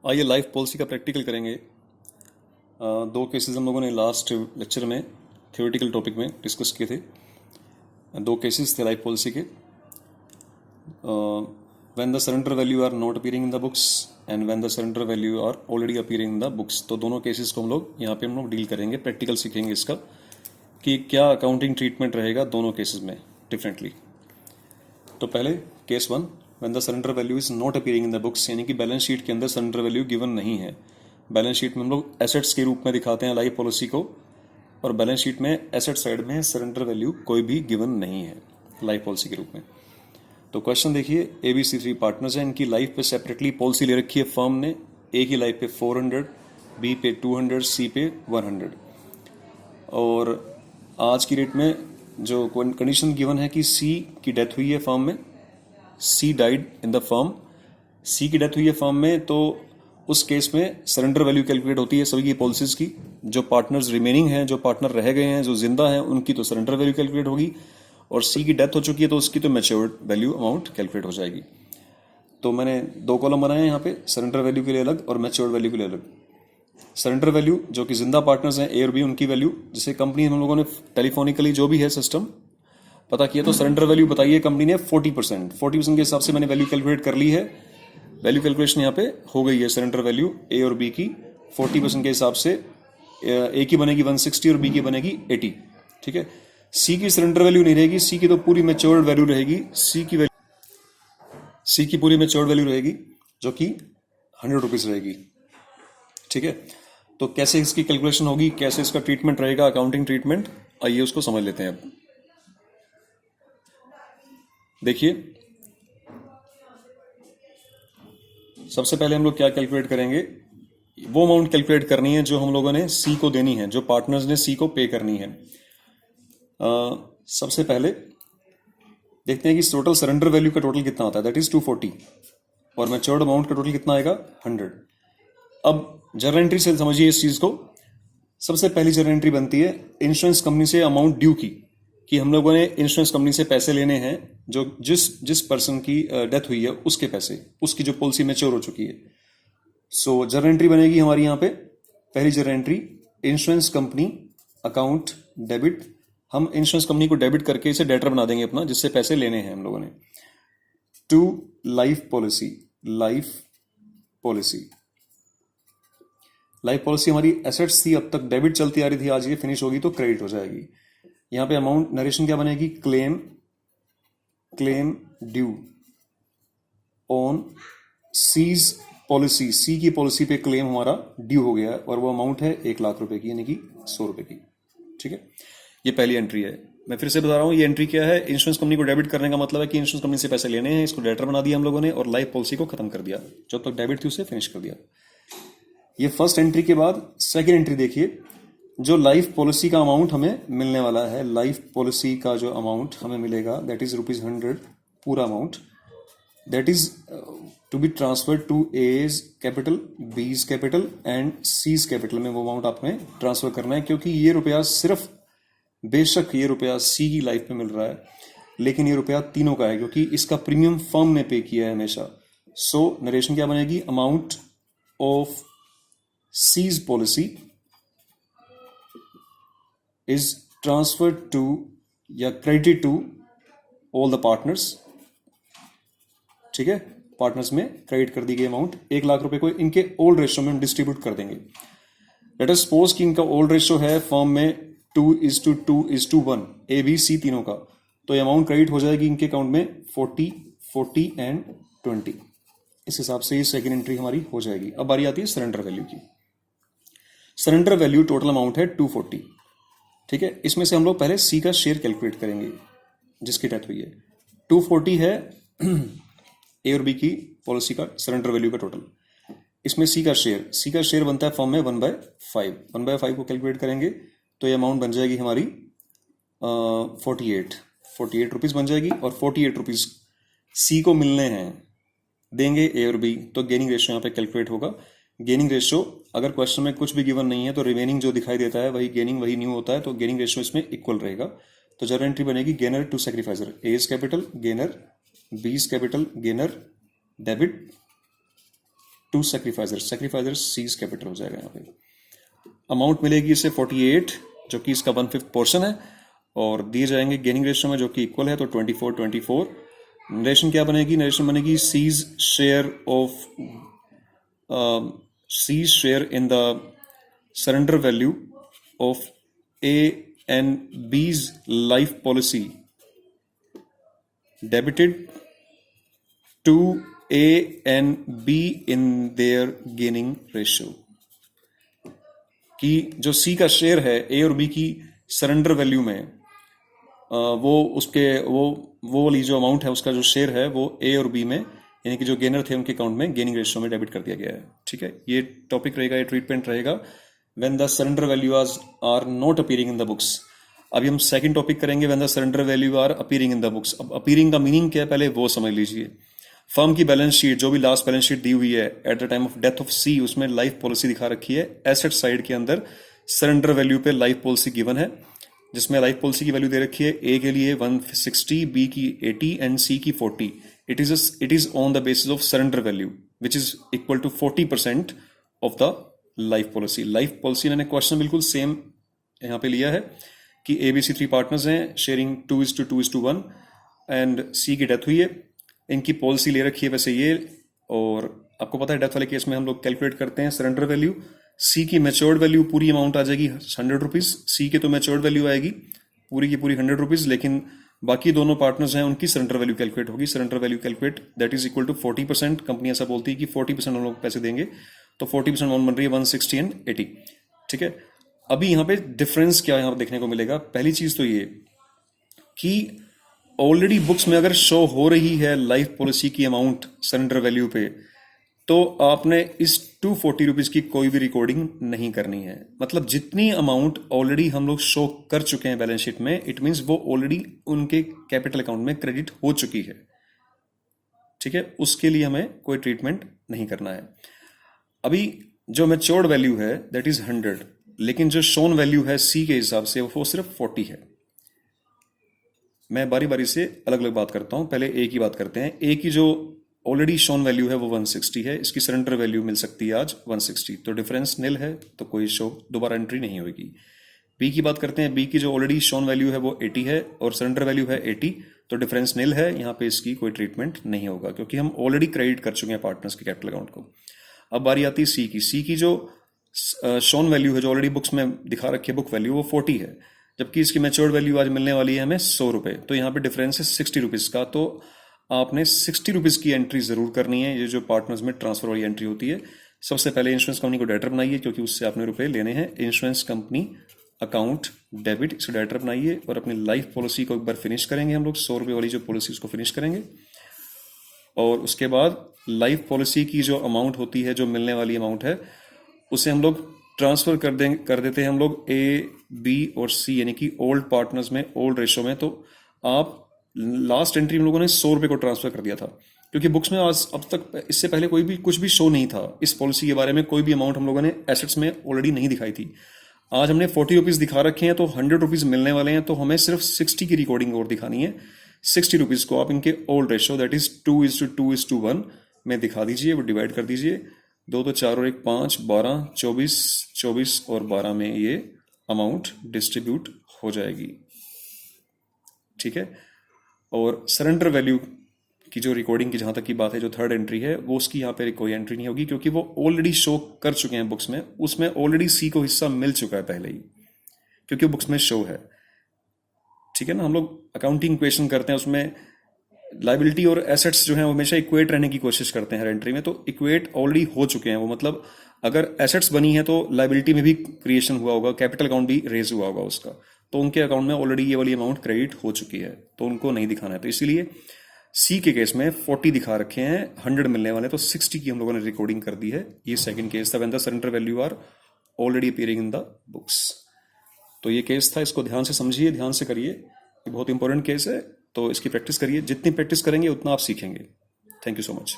आइए life policy का practical करेंगे। दो केसेस हम लोगों ने लास्ट लेक्चर में थ्योरेटिकल टॉपिक में डिस्कस किए थे। दो केसेस थे लाइफ पॉलिसी के। When the surrender value are not appearing in the books and when the surrender value are already appearing in the books. तो दोनों केसेस को हम लोग डील करेंगे, प्रैक्टिकल सीखेंगे इसका कि क्या अकाउंटिंग ट्रीटमेंट रहेगा दोनों केसेस में डिफरेंटली। तो पहले case one, when the surrender value is not appearing in the books, यानी कि बैलेंस शीट के अंदर सरेंडर वैल्यू गिवन नहीं है। बैलेंस शीट में हम लोग एसेट्स के रूप में दिखाते हैं लाइफ पॉलिसी को, और बैलेंस शीट में एसेट साइड में सरेंडर वैल्यू कोई भी गिवन नहीं है लाइफ पॉलिसी के रूप में। तो क्वेश्चन देखिए, ABC3 पार्टनर्स हैं, इनकी लाइफ पे सेपरेटली पॉलिसी ले रखी है फर्म ने। ए की लाइफ पे 400, बी पे 200, सी पे 100। और आज की डेट में जो कंडीशन गिवन है कि सी की डेथ हुई है फर्म में, C died in the firm, C की डेथ हुई है फर्म में, तो उस केस में सरेंडर वैल्यू कैलकुलेट होती है सभी की पॉलिसीज की। जो पार्टनर्स रिमेनिंग हैं, जो पार्टनर रह गए हैं, जो जिंदा हैं, उनकी तो सरेंडर वैल्यू कैलकुलेट होगी, और सी की डेथ हो चुकी है तो उसकी तो मैच्योर्ड वैल्यू अमाउंट कैलकुलेट हो जाएगी। तो मैंने दो कॉलम बनाए हैं यहाँ पे, सरेंडर वैल्यू के लिए अलग और मैच्योर्ड वैल्यू के लिए अलग। सरेंडर वैल्यू जो कि जिंदा पार्टनर्स हैं ए और बी, उनकी वैल्यू, जैसे कंपनी हम लोगों ने टेलीफोनिकली जो भी है सिस्टम पता किया, तो सरेंडर वैल्यू बताइए कंपनी ने 40%। 40% के हिसाब से मैंने वैल्यू कैलकुलेट कर ली है। वैल्यू कैलकुलेशन यहाँ पे हो गई है। सरेंडर वैल्यू ए और बी की 40% के हिसाब से ए की बनेगी 160 और बी की बनेगी 80। ठीक है। सी की सरेंडर वैल्यू नहीं रहेगी, सी की तो पूरी मैच्योर्ड वैल्यू रहेगी। सी की पूरी मैच्योर्ड वैल्यू रहेगी जो कि 100 रुपीज रहेगी। ठीक है। तो कैसे इसकी कैलकुलेशन होगी, कैसे इसका ट्रीटमेंट रहेगा, अकाउंटिंग ट्रीटमेंट, आइए उसको समझ लेते हैं। अब देखिए, सबसे पहले हम लोग क्या कैलकुलेट करेंगे, वो अमाउंट कैलकुलेट करनी है जो हम लोगों ने सी को देनी है, जो पार्टनर्स ने सी को पे करनी है। सबसे पहले देखते हैं कि टोटल सरेंडर वैल्यू का टोटल कितना होता है, दैट इज 240, और मैच्योर्ड अमाउंट का टोटल कितना आएगा, 100। अब जर्नल एंट्री से समझिए इस चीज को। सबसे पहली जर्नल एंट्री बनती है इंश्योरेंस कंपनी से अमाउंट ड्यू की, कि हम लोगों ने इंश्योरेंस कंपनी से पैसे लेने हैं, जो जिस पर्सन की डेथ हुई है उसके पैसे, उसकी जो पॉलिसी मैच्योर हो चुकी है। सो जर्नल एंट्री बनेगी हमारी यहाँ पे। पहली journal entry, insurance company account debit. हम इंश्योरेंस कंपनी को डेबिट करके इसे डेटर बना देंगे अपना, जिससे पैसे लेने हैं हम लोगों ने। Two life policy, life policy हमारी एसेट्स थी, अब तक डेबिट चलती आ रही थी, आज ये फिनिश होगी तो क्रेडिट हो जाएगी। यहां पे अमाउंट नरेशन क्या बनेगी, claim due on C's policy. C की पॉलिसी पे क्लेम हमारा ड्यू हो गया है, और वो अमाउंट है 1,00,000 रुपए की, यानी कि 100 रुपए की। ठीक है। ये पहली एंट्री है। मैं फिर से बता रहा हूं, ये एंट्री क्या है, इंश्योरेंस कंपनी को डेबिट करने का मतलब है कि इंश्योरेंस कंपनी से पैसे लेने हैं, इसको डेटर बना दिया हम लोगों ने, और लाइफ पॉलिसी को खत्म कर दिया, जो तक डेबिट थी उसे फिनिश कर दिया। ये फर्स्ट एंट्री के बाद सेकेंड एंट्री देखिए, जो लाइफ पॉलिसी का अमाउंट हमें मिलने वाला है, लाइफ पॉलिसी का जो अमाउंट हमें मिलेगा, दैट इज ₹100, पूरा amount, that is to be transferred to as capital, B's capital and C's capital में वो अमाउंट आपने ट्रांसफर करना है। क्योंकि ये रुपया सिर्फ, बेशक ये रुपया सी की लाइफ में मिल रहा है, लेकिन ये रुपया तीनों का है, क्योंकि इसका प्रीमियम फर्म ने पे किया है हमेशा। सो नरेशन क्या बनेगी, amount of C's policy is transferred to या credited to all the partners। ठीक है, पार्टनर्स में क्रेडिट कर दी गई अमाउंट 1,00,000 रुपए को इनके ओल्ड रेशियो में हम डिस्ट्रीब्यूट कर देंगे। लेट अस सपोज कि इनका ओल्ड रेशियो है फर्म में 2:2:1, ए बी सी तीनों का, तो ये अमाउंट क्रेडिट हो जाएगी इनके अकाउंट में 40, 40 एंड 20। इस हिसाब से ये सेकेंड एंट्री हमारी हो जाएगी। अब बारी आती है सरेंडर वैल्यू की। सरेंडर वैल्यू टोटल अमाउंट है 240। ठीक है। इसमें से हम लोग पहले सी का शेयर कैलकुलेट करेंगे जिसकी डेथ हुई है। 240 है ए और बी की पॉलिसी का सरेंडर वैल्यू का टोटल। इसमें सी का शेयर बनता है फॉर्म में 1/5। 1/5 को कैलकुलेट करेंगे तो ये अमाउंट बन जाएगी हमारी 48 रुपीज बन जाएगी, और 48 रुपीज सी को मिलने हैं, देंगे ए और बी, तो गेनिंग रेशियो यहाँ पे कैलकुलेट होगा। गेनिंग रेशियो अगर क्वेश्चन में कुछ भी गिवन नहीं है तो रिमेनिंग जो दिखाई देता है वही गेनिंग, वही न्यू होता है, तो गेनिंग रेशियो इसमें इक्वल रहेगा। तो जर्नल एंट्री बनेगी gainer to sacrificer, A is capital gainer, B is capital gainer, debit to sacrificers, sacrificers C's capital हो जाएगा यहाँ पे। अमाउंट मिलेगी इसे 48 जो कि इसका 1/5 पोर्शन है, और दिए जाएंगे गेनिंग रेशियो में जो कि इक्वल है, तो 24-24। नरेशन क्या बनेगी? नरेशन बनेगी C's share of C's share in the surrender value of A and B's life policy debited to A and B in their gaining ratio. कि जो सी का शेयर है ए और बी की सरेंडर वैल्यू में, वो उसके वो वाली जो अमाउंट है उसका जो शेयर है वो ए और बी में, यानी कि जो गेनर थे उनके अकाउंट में गेनिंग रेशियो में डेबिट कर दिया गया है। ठीक है, ये टॉपिक रहेगा, ये ट्रीटमेंट रहेगा when the surrender value are not appearing in the books. अभी हम सेकंड टॉपिक करेंगे when the surrender value are appearing in the books. अब अपीयरिंग का मीनिंग क्या है पहले वो समझ लीजिए। फर्म की बैलेंस शीट, जो भी लास्ट बैलेंस शीट दी हुई है at the time of death of C, उसमें लाइफ पॉलिसी दिखा रखी है। एसेट साइड के अंदर सरेंडर वैल्यू पे लाइफ पॉलिसी गिवन है, जिसमें लाइफ पॉलिसी की वैल्यू दे रखी है ए के लिए 160, बी की 80 एंड सी की 40। It is on the basis of surrender value which is equal to 40% of the life policy. Life policy मैंने क्वेश्चन बिल्कुल सेम यहाँ पे लिया है कि ABC 3 पार्टनर्स हैं, शेयरिंग 2:2:1, एंड सी की डेथ हुई है। इनकी पॉलिसी ले रखी है वैसे ये, और आपको पता है डेथ वाले केस में हम लोग कैलकुलेट करते हैं सरेंडर वैल्यू। सी की मैच्योर्ड वैल्यू पूरी अमाउंट आ जाएगी 100 रुपीज। सी के तो मैच्योर्ड वैल्यू आएगी पूरी की पूरी 100 रुपीज, लेकिन बाकी दोनों पार्टनर्स हैं उनकी सरेंडर वैल्यू कैलकुलेट होगी। Surrender value calculate that is equal to 40%। Company ऐसा बोलती है कि 40% हम लोग पैसे देंगे, तो 40% अमाउंट बन रही है 160 एंड 80। ठीक है, अभी यहाँ पे डिफरेंस क्या यहाँ पे देखने को मिलेगा? पहली चीज तो ये कि ऑलरेडी बुक्स में अगर शो हो रही है लाइफ पॉलिसी की अमाउंट सरेंडर वैल्यू पे, तो आपने इस 240 रुपीज की कोई भी रिकॉर्डिंग नहीं करनी है। मतलब जितनी अमाउंट ऑलरेडी हम लोग शो कर चुके हैं बैलेंस शीट में, इट मीन्स वो ऑलरेडी उनके कैपिटल अकाउंट में क्रेडिट हो चुकी है। ठीक है, उसके लिए हमें कोई ट्रीटमेंट नहीं करना है। अभी जो मैच्योर्ड वैल्यू है दैट इज 100, लेकिन जो शोन वैल्यू है सी के हिसाब से वो सिर्फ 40 है। मैं बारी बारी से अलग अलग बात करता हूं, पहले ए की बात करते हैं। ए की जो ऑलरेडी शोन वैल्यू है वो 160 है, इसकी सरेंडर वैल्यू मिल सकती है आज 160, तो डिफरेंस निल है, तो कोई शो दोबारा एंट्री नहीं होगी। बी की बात करते हैं। बी की जो ऑलरेडी शोन वैल्यू है वो 80 है और सरेंडर वैल्यू है 80, तो डिफरेंस निल है, यहाँ पे इसकी कोई ट्रीटमेंट नहीं होगा क्योंकि हम ऑलरेडी क्रेडिट कर चुके हैं पार्टनर्स के कैपिटल अकाउंट को। अब बारी आती है सी की। सी की जो शोन वैल्यू है, जो ऑलरेडी बुक्स में दिखा रखी है बुक वैल्यू, वो 40 है, जबकि इसकी मैच्योर्ड वैल्यू आज मिलने वाली है हमें 100 रुपए, तो यहाँ पे डिफरेंस है 60 रुपीज का। तो आपने 60 रुपीज की एंट्री जरूर करनी है। ये जो पार्टनर्स में ट्रांसफर वाली एंट्री होती है, सबसे पहले इंश्योरेंस कंपनी को डेटर बनाइए क्योंकि उससे आपने रुपए लेने हैं। इंश्योरेंस कंपनी अकाउंट डेबिट, इसको डेटर बनाइए और अपनी लाइफ पॉलिसी को एक बार फिनिश करेंगे हम लोग। 100 रुपये वाली जो पॉलिसी उसको फिनिश करेंगे, और उसके बाद लाइफ पॉलिसी की जो अमाउंट होती है, जो मिलने वाली अमाउंट है, उसे हम लोग ट्रांसफर कर देते हैं हम लोग ए, बी और सी, यानी कि ओल्ड पार्टनर्स में, ओल्ड रेशो में। तो आप लास्ट एंट्री हम लोगों ने 100 रुपये को ट्रांसफर कर दिया था क्योंकि बुक्स में आज अब तक इससे पहले कोई भी कुछ भी शो नहीं था इस पॉलिसी के बारे में। कोई भी अमाउंट हम लोगों ने एसेट्स में ऑलरेडी नहीं दिखाई थी। आज हमने 40 रुपीज दिखा रखे हैं, तो 100 रुपीज मिलने वाले हैं, तो हमें सिर्फ 60 की रिकॉर्डिंग और दिखानी है। 60 रुपीज को आप इनके ओल्ड रेशो दैट इज 2:2:1 में दिखा दीजिए, वो डिवाइड कर दीजिए। 2 तो 4 और 1 5, 12, 24 और 12 में ये अमाउंट डिस्ट्रीब्यूट हो जाएगी। ठीक है, और सरेंडर वैल्यू की जो रिकॉर्डिंग की जहां तक की बात है, जो थर्ड एंट्री है, वो उसकी यहाँ पे कोई एंट्री नहीं होगी क्योंकि वो ऑलरेडी शो कर चुके हैं बुक्स में। उसमें ऑलरेडी सी को हिस्सा मिल चुका है पहले ही क्योंकि बुक्स में शो है। ठीक है ना, हम लोग अकाउंटिंग इक्वेशन करते हैं, उसमें लाइबिलिटी और एसेट्स जो है वो हमेशा इक्वेट रहने की कोशिश करते हैं हर एंट्री में, तो इक्वेट ऑलरेडी हो चुके हैं वो। मतलब अगर एसेट्स बनी है तो लाइबिलिटी में भी क्रिएशन हुआ होगा, कैपिटल अकाउंट भी रेज हुआ होगा उसका, तो उनके अकाउंट में ऑलरेडी ये वाली अमाउंट क्रेडिट हो चुकी है, तो उनको नहीं दिखाना है। तो इसीलिए सी के केस में 40 दिखा रखे हैं, 100 मिलने वाले, तो 60 की हम लोगों ने रिकॉर्डिंग कर दी है। ये सेकंड केस था when the surrender value are already appearing in the books. तो ये केस था, इसको ध्यान से समझिए, ध्यान से करिए, ये बहुत इंपॉर्टेंट केस है, तो इसकी प्रैक्टिस करिए। जितनी प्रैक्टिस करेंगे उतना आप सीखेंगे। Thank you so much.